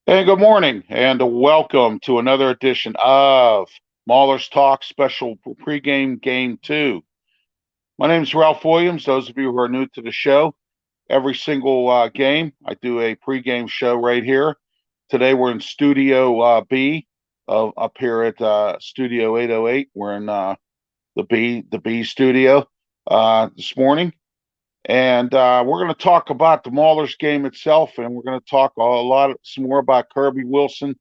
And good morning, and welcome to another edition of Mauler's Talk Special Pregame Game 2. My name is Ralph Williams. Those of you who are new to the show, every single game, I do a pregame show right here. Today we're in Studio B up here at Studio 808. We're in the B studio this morning. And we're going to talk about the Maulers game itself, and we're going to talk some more about Kirby Wilson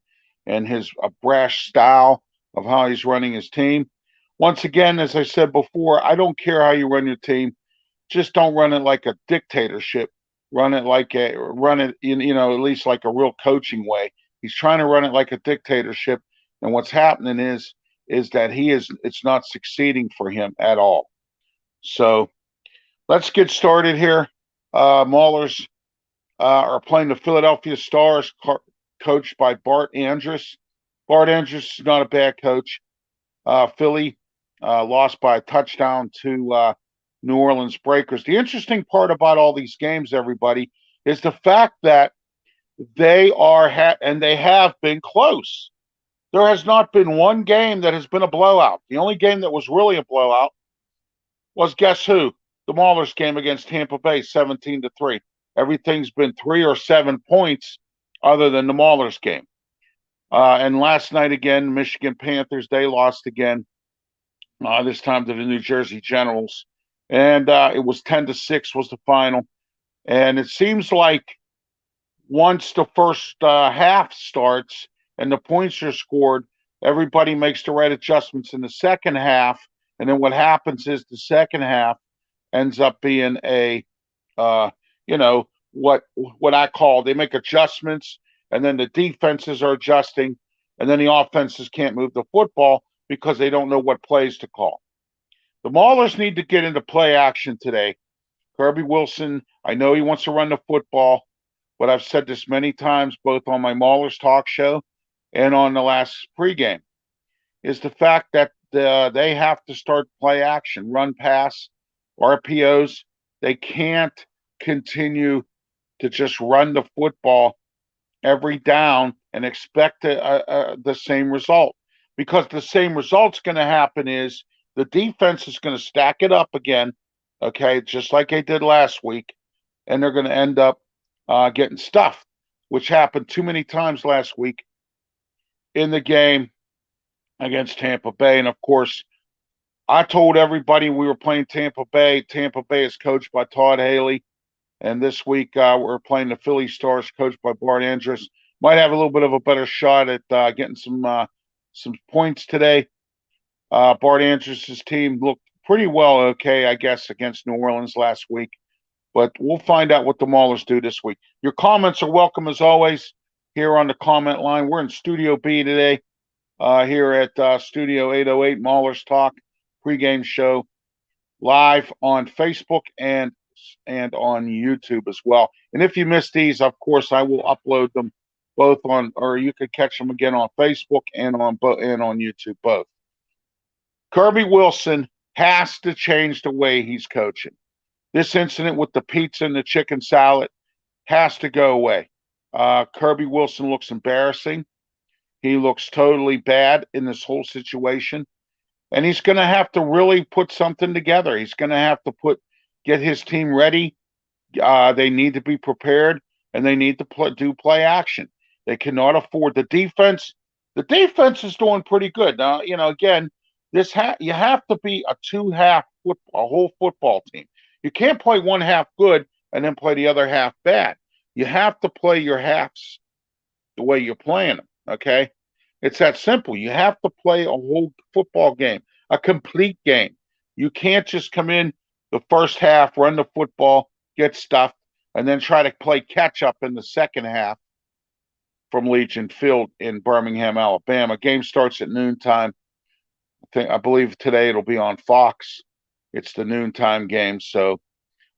and his brash style of how he's running his team. Once again, as I said before, I don't care how you run your team, just don't run it like a dictatorship. Run it in, at least like a real coaching way. He's trying to run it like a dictatorship, and what's happening is that it's not succeeding for him at all. So let's get started here. Maulers are playing the Philadelphia Stars, coached by Bart Andrus. Bart Andrus is not a bad coach. Philly lost by a touchdown to New Orleans Breakers. The interesting part about all these games, everybody, is the fact that they have been close. There has not been one game that has been a blowout. The only game that was really a blowout was, guess who? The Maulers game against Tampa Bay, 17-3. Everything's been 3 or 7 points other than the Maulers game. And last night again, Michigan Panthers, they lost again, this time to the New Jersey Generals. And it was 10-6 was the final. And it seems like once the first half starts and the points are scored, everybody makes the right adjustments in the second half. And then what happens is the second half ends up being uh, what I call, they make adjustments, and then the defenses are adjusting, and then the offenses can't move the football because they don't know what plays to call. The Maulers need to get into play action today. Kirby Wilson, I know he wants to run the football, but I've said this many times, both on my Maulers talk show and on the last pregame, is the fact that they have to start play action, run pass, RPOs. They can't continue to just run the football every down and expect the same result, because the same result's going to happen is the defense is going to stack it up again, okay, just like they did last week, and they're going to end up getting stuffed, which happened too many times last week in the game against Tampa Bay. And of course, I told everybody we were playing Tampa Bay. Tampa Bay is coached by Todd Haley. And this week we're playing the Philly Stars, coached by Bart Andrus. Might have a little bit of a better shot at getting some points today. Bart Andrus' team looked pretty well, okay, I guess, against New Orleans last week. But we'll find out what the Maulers do this week. Your comments are welcome as always here on the comment line. We're in Studio B today, here at Studio 808 Maulers Talk pregame show, live on Facebook and on YouTube as well. And if you missed these, of course, I will upload them both or you could catch them again on Facebook and on YouTube both. Kirby Wilson has to change the way he's coaching. This incident with the pizza and the chicken salad has to go away. Kirby Wilson looks embarrassing. He looks totally bad in this whole situation. And he's going to have to really put something together. He's going to have to get his team ready. They need to be prepared, and they need to do play action. They cannot afford the defense. The defense is doing pretty good. Now, again, you have to be a whole football team. You can't play one half good and then play the other half bad. You have to play your halves the way you're playing them, okay? It's that simple. You have to play a whole football game, a complete game. You can't just come in the first half, run the football, get stuffed, and then try to play catch up in the second half from Legion Field in Birmingham, Alabama. Game starts at noontime. I believe today it'll be on Fox. It's the noontime game. So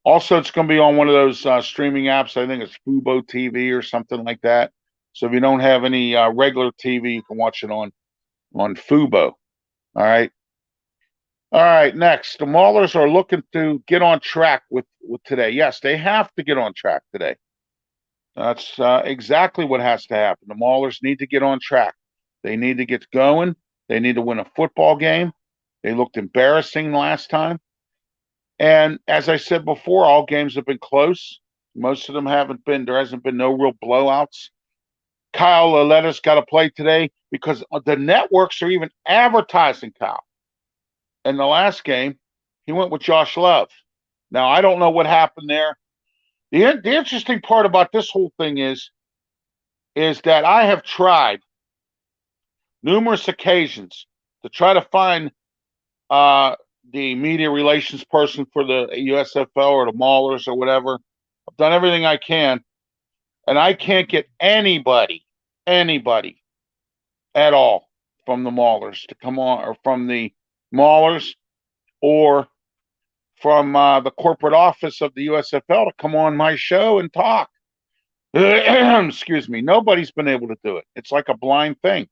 also it's going to be on one of those streaming apps. I think it's Fubo TV or something like that. So if you don't have any regular TV, you can watch it on Fubo. All right. All right. Next, the Maulers are looking to get on track with today. Yes, they have to get on track today. That's exactly what has to happen. The Maulers need to get on track. They need to get going. They need to win a football game. They looked embarrassing last time. And as I said before, all games have been close. Most of them haven't been, there hasn't been no real blowouts. Kyle Lauletta's got to play today because the networks are even advertising Kyle. In the last game, he went with Josh Love. Now, I don't know what happened there. The interesting part about this whole thing is that I have tried numerous occasions to try to find the media relations person for the USFL or the Maulers or whatever. I've done everything I can, and I can't get anybody at all from the Maulers to come on, or from the Maulers, or from the corporate office of the USFL to come on my show and talk. Excuse me. Nobody's been able to do it. It's like a blind thing.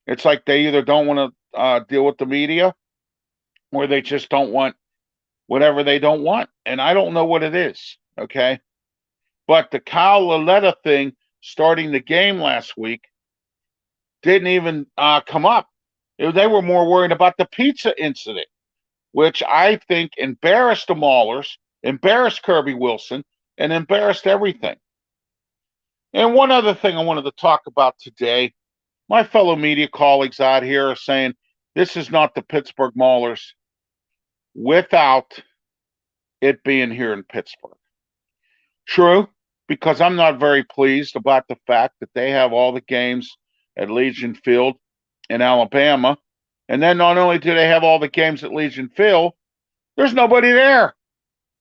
It's like they either don't want to deal with the media, or they just don't want whatever they don't want. And I don't know what it is. Okay. But the Kyle Lauletta thing starting the game last week didn't even come up. They were more worried about the pizza incident, which I think embarrassed the Maulers, embarrassed Kirby Wilson, and embarrassed everything. And one other thing I wanted to talk about today, my fellow media colleagues out here are saying this is not the Pittsburgh Maulers without it being here in Pittsburgh. True, because I'm not very pleased about the fact that they have all the games at Legion Field in Alabama. And then not only do they have all the games at Legion Field, there's nobody there.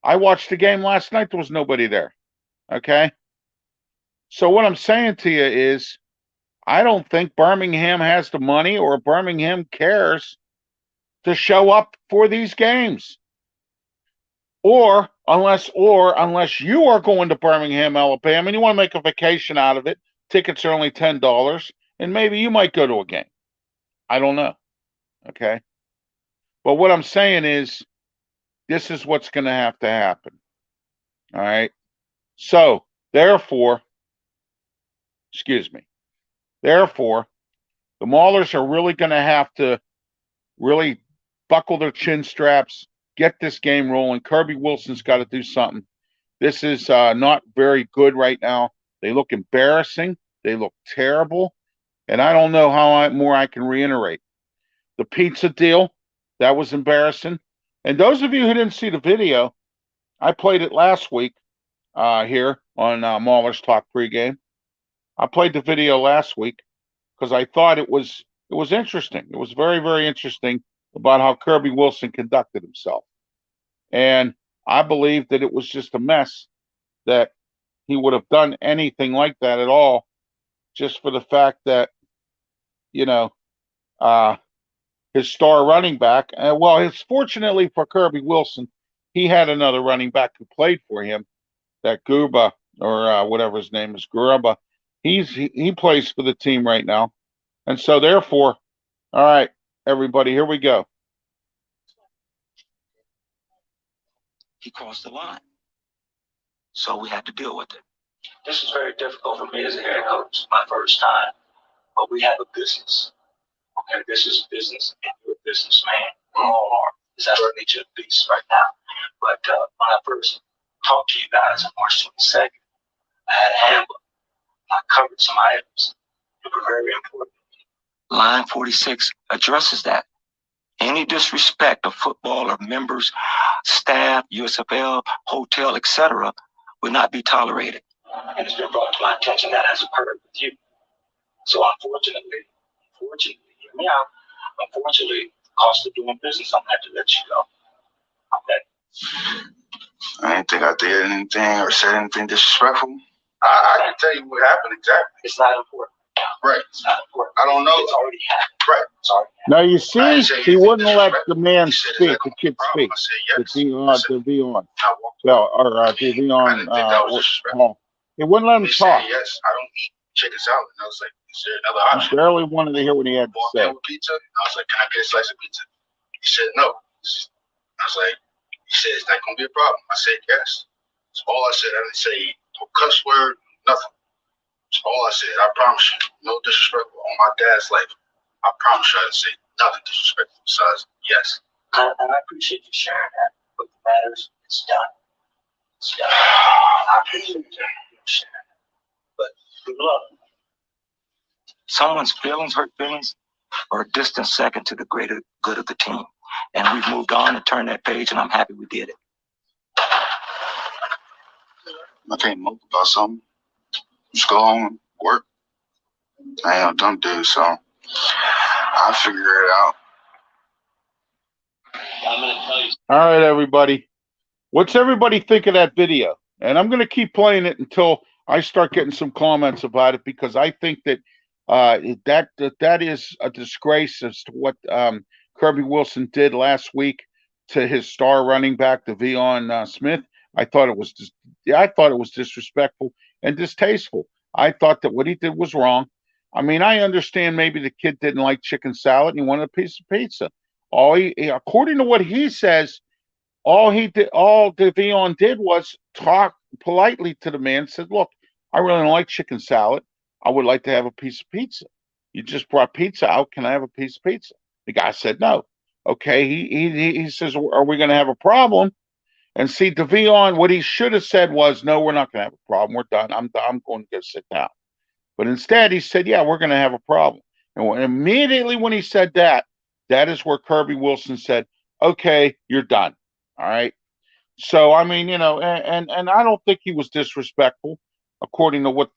I watched the game last night. There was nobody there. Okay? So what I'm saying to you is I don't think Birmingham has the money, or Birmingham cares to show up for these games. Or unless you are going to Birmingham, Alabama, and you want to make a vacation out of it, tickets are only $10, and maybe you might go to a game. I don't know. Okay? But what I'm saying is this is what's going to have to happen. All right? So, therefore, the Maulers are really going to have to really buckle their chin straps, get this game rolling. Kirby Wilson's got to do something. This is not very good right now. They look embarrassing. They look terrible. And I don't know how more I can reiterate. The pizza deal, that was embarrassing. And those of you who didn't see the video, I played it last week here on Mauler's Talk pregame. I played the video last week because I thought it was interesting. It was very, very interesting about how Kirby Wilson conducted himself. And I believe that it was just a mess that he would have done anything like that at all, just for the fact that, his star running back, it's fortunately for Kirby Wilson, he had another running back who played for him, that Guba, or whatever his name is, Guruba. He plays for the team right now. And so therefore, all right, everybody, here we go. He crossed the line. So we had to deal with it. This is very difficult for me as a head coach, my first time. But we have a business. Okay, this is business, and you're a businessman. We all are. It's at our nature of beast right now. But when I first talked to you guys on March 22nd, I had a handbook. I covered some items that were very important. Line 46 addresses that. Any disrespect of football or members, staff, USFL, hotel, etc., will not be tolerated. And it's been brought to my attention that has occurred with you. So unfortunately, hear me out. Unfortunately, cost of doing business, I'm going to have to let you go. Okay. I didn't think I did anything or said anything disrespectful. I can tell you what happened exactly. It's not important. Right. It's not important. I don't know. It's already happened. Right. It's already happened. Now you see, he wouldn't let the man speak, the kid speak. I said yes. To be on. I walked away. To be on. I didn't think that was disrespectful. He wouldn't let him He talk. said yes. I don't eat chicken salad. And I was like, is there another He option? barely wanted to hear what he had to Walked say. in with pizza. I was like, can I get a slice of pizza? He said no. I was like, he said, it's not going to be a problem. I said yes. That's all I said. I didn't say no cuss word, Nothing. That's all I said. I promise you. No disrespect on my dad's life. I promise you I didn't say nothing disrespectful besides yes. And I appreciate you sharing that. But the matters, it's done. It's done. I appreciate you sharing that. But good luck. Someone's feelings, hurt feelings, are a distant second to the greater good of the team. And we've moved on and turned that page, and I'm happy we did it. I can't mope about something. Just go home and work. I ain't a dumb dude, so I'll figure it out. I'm going to tell you. All right, everybody. What's everybody think of that video? And I'm going to keep playing it until I start getting some comments about it, because I think that that is a disgrace as to what Kirby Wilson did last week to his star running back, De'Veon Smith. I thought it was disrespectful and distasteful. I thought that what he did was wrong. I mean, I understand maybe the kid didn't like chicken salad and he wanted a piece of pizza. According to what he says, all De'Veon did was talk politely to the man. Said, "Look, I really don't like chicken salad. I would like to have a piece of pizza. You just brought pizza out. Can I have a piece of pizza?" The guy said no. Okay, he says, "Are we going to have a problem?" And see, De'Veon, what he should have said was, "No, we're not going to have a problem. We're done. I'm going to go sit down." But instead, he said, "Yeah, we're going to have a problem." And immediately when he said that, that is where Kirby Wilson said, "Okay, you're done." All right. So I mean, and I don't think he was disrespectful, according to what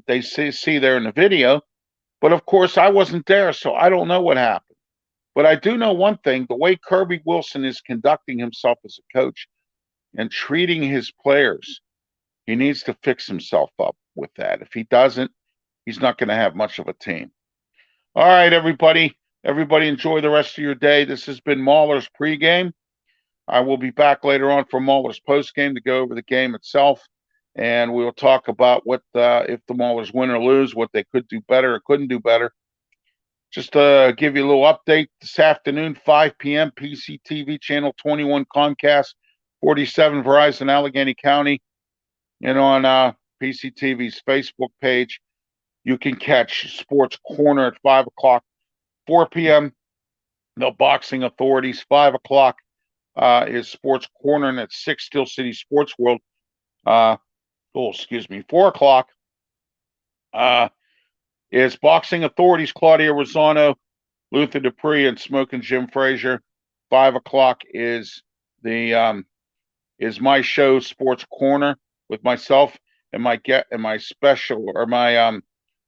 they see there in the video. But of course, I wasn't there, so I don't know what happened. But I do know one thing: the way Kirby Wilson is conducting himself as a coach and treating his players, he needs to fix himself up with that. If he doesn't, he's not going to have much of a team. All right, everybody. Everybody enjoy the rest of your day. This has been Mauler's pregame. I will be back later on for Mauler's postgame to go over the game itself. And we'll talk about what if the Maulers win or lose, what they could do better or couldn't do better. Just to give you a little update, this afternoon, 5 p.m., PCTV Channel 21 Comcast, 47 Verizon Allegheny County, and on PCTV's Facebook page, you can catch Sports Corner at 5 o'clock. 4 p.m., the Boxing Authorities. 5 o'clock is Sports Corner, and at 6, Steel City Sports World. 4 o'clock is Boxing Authorities, Claudia Rosano, Luther Dupree, and Smoking Jim Frazier. 5 o'clock is my show, Sports Corner, with myself and my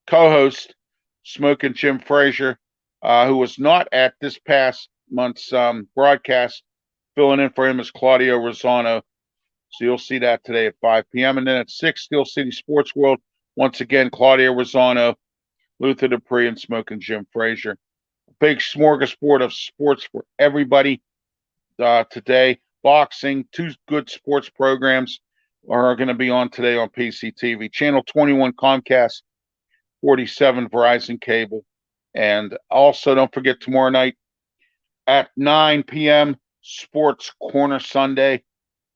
co-host, Smoking Jim Frazier, who was not at this past month's broadcast. Filling in for him is Claudio Rosano. So you'll see that today at 5 p.m. And then at 6, Steel City Sports World, once again, Claudio Rosano, Luther Dupree, and Smoking Jim Frazier. Big smorgasbord of sports for everybody today. Boxing, 2 good sports programs are going to be on today on PCTV. Channel 21 Comcast, 47 Verizon Cable. And also don't forget tomorrow night at 9 p.m., Sports Corner Sunday.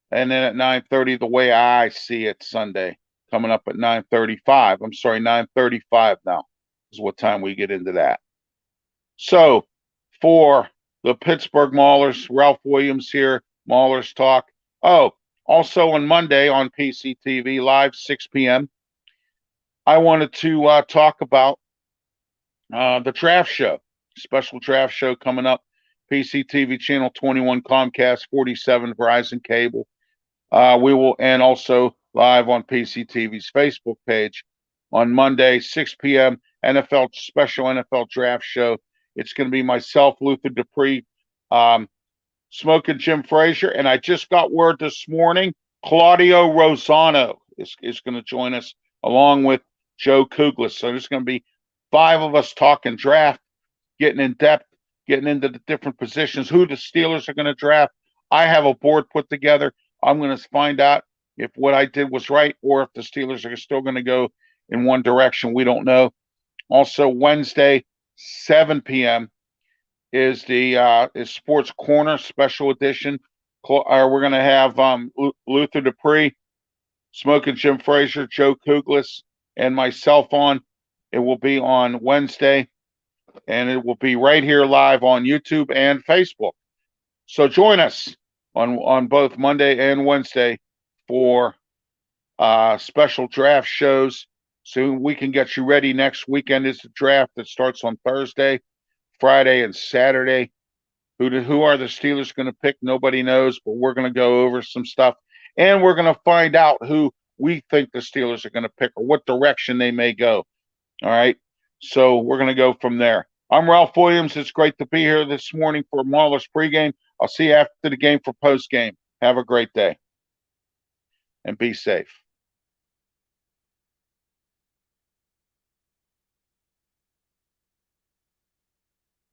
And then at 9:30, the way I see it, Sunday, coming up at 9:35. I'm sorry, 9:35 now is what time we get into that. So for the Pittsburgh Maulers, Ralph Williams here, Maulers Talk. Oh, also on Monday on PCTV Live, 6 p.m., I wanted to talk about the draft show, special draft show coming up, PCTV Channel 21 Comcast, 47 Verizon Cable. We will, and also live on PCTV's Facebook page on Monday, 6 p.m., special NFL draft show. It's going to be myself, Luther Dupree, Smoking Jim Frazier, and I just got word this morning, Claudio Rosano is going to join us along with Joe Kuglis. So there's going to be 5 of us talking draft, getting in depth, getting into the different positions, who the Steelers are going to draft. I have a board put together. I'm going to find out if what I did was right or if the Steelers are still going to go in one direction. We don't know. Also, Wednesday, 7 p.m. is Sports Corner special edition. We're going to have Luther Dupree, Smoking Jim Frazier, Joe Kuglis, and myself on. It will be on Wednesday, and it will be right here live on YouTube and Facebook. So join us on both Monday and Wednesday for special draft shows, so we can get you ready. Next weekend is the draft that starts on Thursday, Friday, and Saturday. Who are the Steelers going to pick? Nobody knows, but we're going to go over some stuff, and we're going to find out who we think the Steelers are going to pick or what direction they may go. All right, so we're going to go from there. I'm Ralph Williams. It's great to be here this morning for Mauler's pregame. I'll see you after the game for postgame. Have a great day and be safe.